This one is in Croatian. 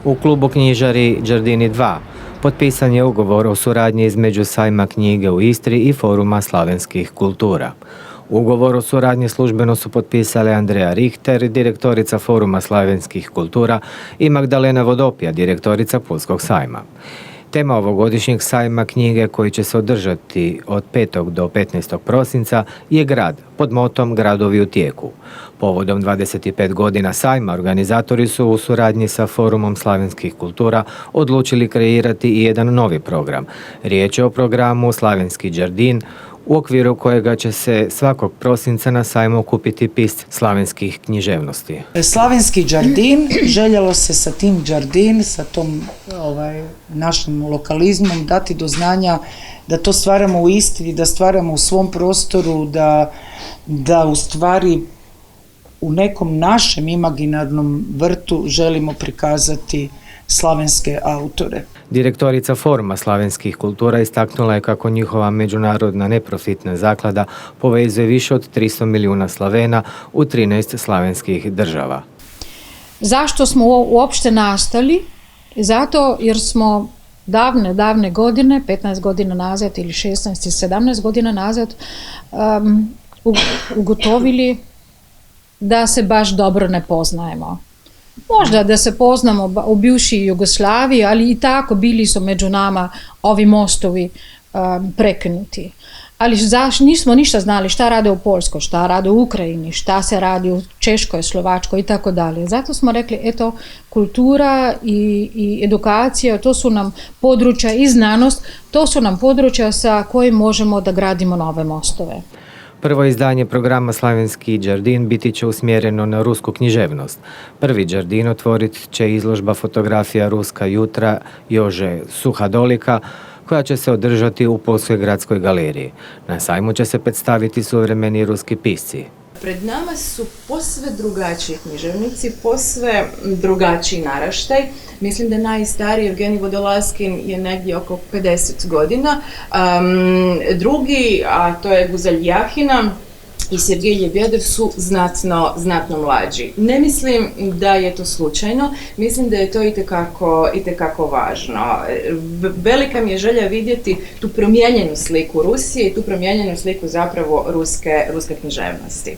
U klubu knjižari Đardini 2 potpisan je ugovor o suradnji između Sajma knjige u Istri i Foruma slavenskih kultura. Ugovor o suradnji službeno su potpisale Andreja Richter, direktorica Foruma slavenskih kultura, i Magdalena Vodopija, direktorica Pulskog sajma. Tema ovogodišnjeg sajma knjige, koji će se održati od 5. do 15. prosinca, je grad, pod motom Gradovi u tijeku. Povodom 25 godina sajma organizatori su u suradnji sa Forumom slavenskih kultura odlučili kreirati i jedan novi program. Riječ je o programu Slavenski Đardin, u okviru kojega će se svakog prosinca na sajmu okupiti pisci slavenskih književnosti. Slavenski Đardin, željelo se sa tim Đardin, sa tom našim lokalizmom dati do znanja da to stvaramo u Istri, da stvaramo u svom prostoru, da u stvari u nekom našem imaginarnom vrtu želimo prikazati slavenske autore. Direktorica Foruma slavenskih kultura istaknula je kako njihova međunarodna neprofitna zaklada povezuje više od 300 milijuna Slavena u 13 slavenskih država. Zašto smo uopšte nastali? Zato jer smo davne godine, 15 godina nazad ili 16 i 17 godina nazad, ugotovili da se baš dobro ne poznajemo. Možda da se poznamo u bivšoj Jugoslaviji, ali i tako bili su među nama ovi mostovi prekinuti. Ali nismo ništa znali šta rade u Poljskoj, šta rade u Ukrajini, šta se radi u Češkoj, Slovačkoj i tako dalje. Zato smo rekli, eto, kultura i edukacija, to su nam područja i znanost, to su nam područja sa kojim možemo da gradimo nove mostove. Prvo izdanje programa Slavenski Đardin biti će usmjereno na rusku književnost. Prvi Đardin otvorit će izložba fotografija Ruska jutra Jože Suhadolika, koja će se održati u Pulskoj gradskoj galeriji. Na sajmu će se predstaviti suvremeni ruski pisci. Pred nama su posve drugačiji književnici, posve drugačiji naraštaj. Mislim da najstariji Evgenij Vodolaskin je negdje oko 50 godina. Drugi, a to je Guzel Jahina i Sergej Ljebjedev, su znatno mlađi. Ne mislim da je to slučajno, mislim da je to itekako važno. Velika mi je želja vidjeti tu promijenjenu sliku Rusije i tu promijenjenu sliku zapravo ruske književnosti.